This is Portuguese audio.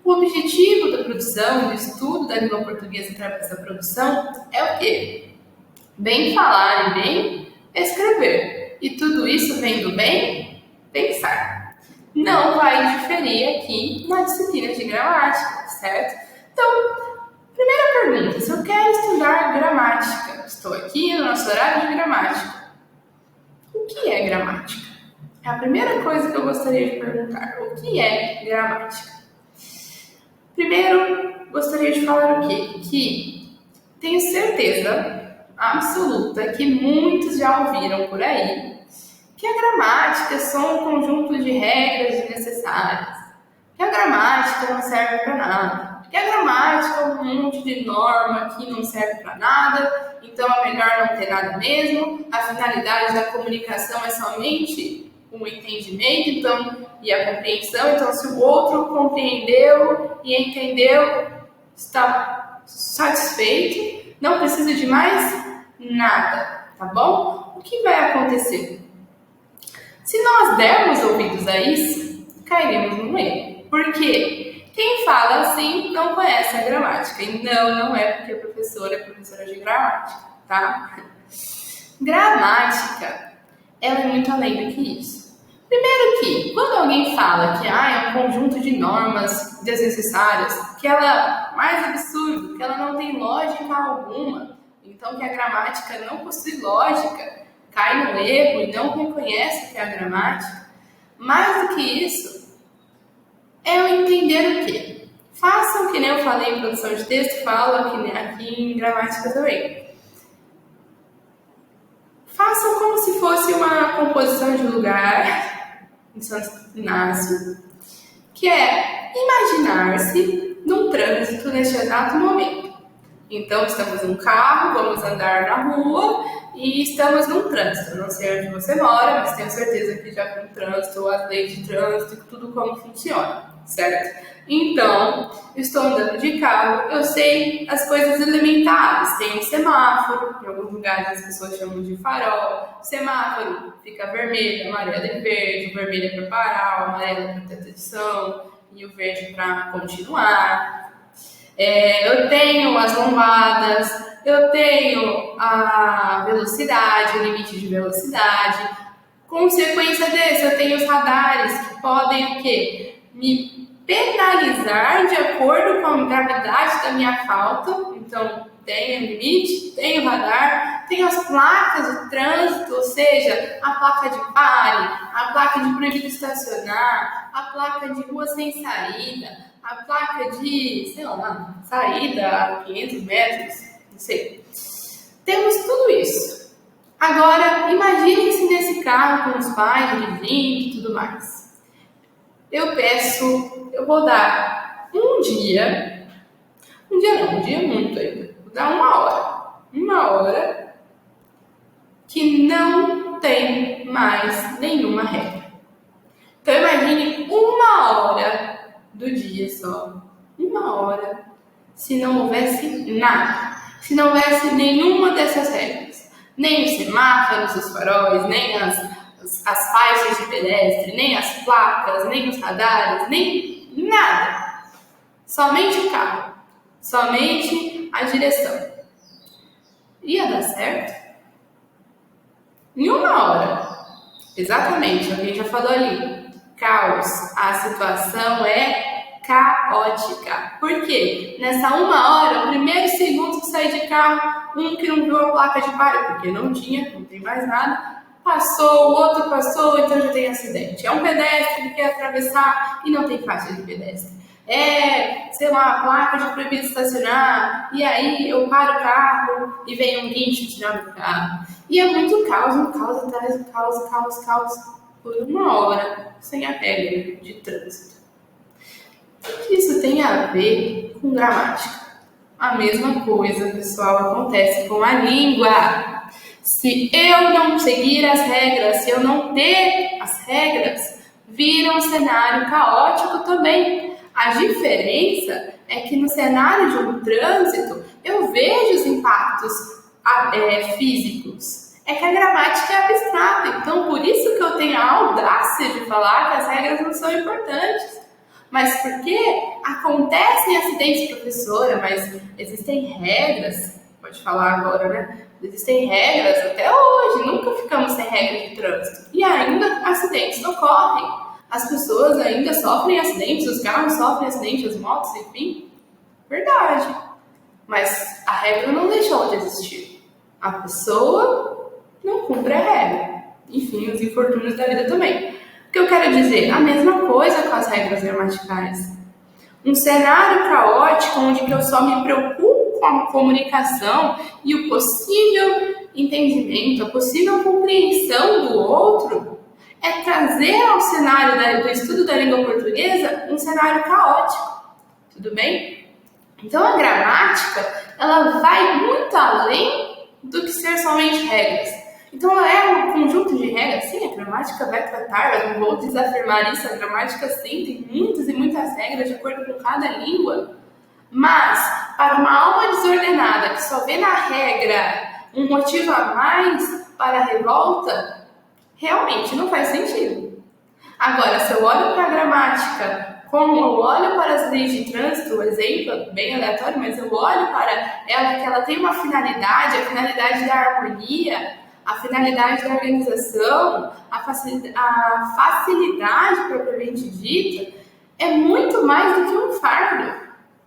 O objetivo da produção, do estudo da língua portuguesa através da produção é o quê? Bem falar e bem escrever. E tudo isso vem do bem pensar. Não vai diferir aqui na disciplina de gramática, certo? Então, primeira pergunta, se eu quero estudar gramática, estou aqui no nosso horário de gramática. O que é gramática? É a primeira coisa que eu gostaria de perguntar. O que é gramática? Primeiro, gostaria de falar o quê? Que tenho certeza absoluta que muitos já ouviram por aí que a gramática é só um conjunto de regras desnecessárias, que a gramática não serve para nada, que a gramática é um monte de norma que não serve para nada, então é melhor não ter nada mesmo, a finalidade da comunicação é somente o entendimento e a compreensão, então se o outro compreendeu e entendeu, está satisfeito, não precisa de mais nada, tá bom? O que vai acontecer? Se nós dermos ouvidos a isso, cairemos no erro. Por quê? Quem fala assim não conhece a gramática. E não é porque a professora é professora de gramática, tá? Gramática, ela é muito além do que isso. Primeiro que, quando alguém fala que é um conjunto de normas desnecessárias, que ela, mais absurdo, que ela não tem lógica alguma, então que a gramática não possui lógica, cai no erro e não reconhece que é a gramática, mais do que isso, é eu entender o quê? Façam que nem eu falei em produção de texto, falo aqui em gramática também. Façam como se fosse uma composição de lugar em Santo Inácio, que é imaginar-se num trânsito neste exato momento. Então, estamos num carro, vamos andar na rua e estamos num trânsito. Não sei onde você mora, mas tenho certeza que já tem trânsito, as leis de trânsito, tudo como funciona, certo? Então, estou andando de carro, eu sei as coisas elementares. Tem um semáforo, em alguns lugares as pessoas chamam de farol. Semáforo fica vermelho, amarelo e verde. O vermelho é para parar, o amarelo é para ter atenção e o verde para continuar. Eu tenho as lombadas, eu tenho a velocidade, o limite de velocidade. Consequência desse, eu tenho os radares que podem o quê? Me penalizar de acordo com a gravidade da minha falta. Então, tem o limite, tem o radar, tem as placas de trânsito, ou seja, a placa de pare, a placa de proibido estacionar, a placa de rua sem saída, a placa de, sei lá, saída a 500 metros, não sei. Temos tudo isso. Agora, imaginem-se nesse carro com os pais dirigindo e tudo mais. Eu vou dar um dia muito ainda, vou dar uma hora que não tem mais nenhuma regra. Então imagine uma hora do dia só, uma hora, se não houvesse nada, se não houvesse nenhuma dessas regras, nem os semáforos, os faróis, nem as faixas de pedestre, nem as placas, nem os radares, nem nada. Somente o carro, somente a direção. Ia dar certo? Em uma hora. Exatamente, alguém já falou ali. Caos. A situação é caótica. Por quê? Nessa uma hora, o primeiro segundo que saí de carro, um que não viu a placa de pare, porque não tem mais nada, passou, o outro passou, então já tem acidente. É um pedestre que quer atravessar e não tem faixa de pedestre. Sei lá, a placa de proibido estacionar, e aí eu paro o carro e vem um guincho tirar do carro. E é muito caos, um caos atrás do caos, por uma hora, sem a regra de trânsito. O que isso tem a ver com gramática? A mesma coisa, pessoal, acontece com a língua. Se eu não seguir as regras, se eu não ter as regras, vira um cenário caótico também. A diferença é que no cenário de um trânsito, eu vejo os impactos físicos. É que a gramática é abstrata, então por isso que eu tenho a audácia de falar que as regras não são importantes. Mas porque acontecem acidentes, professora, mas existem regras, pode falar agora, né? Existem regras até hoje, nunca ficamos sem regra de trânsito. E ainda acidentes ocorrem. As pessoas ainda sofrem acidentes, os carros sofrem acidentes, as motos, enfim. Verdade. Mas a regra não deixou de existir. A pessoa não cumpre a regra. Enfim, os infortúnios da vida também. O que eu quero dizer? A mesma coisa com as regras gramaticais. Um cenário caótico onde eu só me preocupo com a comunicação e o possível entendimento, a possível compreensão do outro, é trazer ao cenário do estudo da língua portuguesa um cenário caótico. Tudo bem? Então a gramática, ela vai muito além do que ser somente regras. Então ela é um conjunto de regras. Sim, a gramática vai tratar, eu não vou desafirmar isso, a gramática sim, tem muitas e muitas regras de acordo com cada língua. Mas, para uma alma desordenada que só vê na regra um motivo a mais para a revolta, realmente não faz sentido. Agora, se eu olho para a gramática como eu olho para as leis de trânsito, um exemplo bem aleatório, mas eu olho para ela que ela tem uma finalidade, a finalidade da harmonia, a finalidade da organização, a facilidade propriamente dita, é muito mais do que um fardo.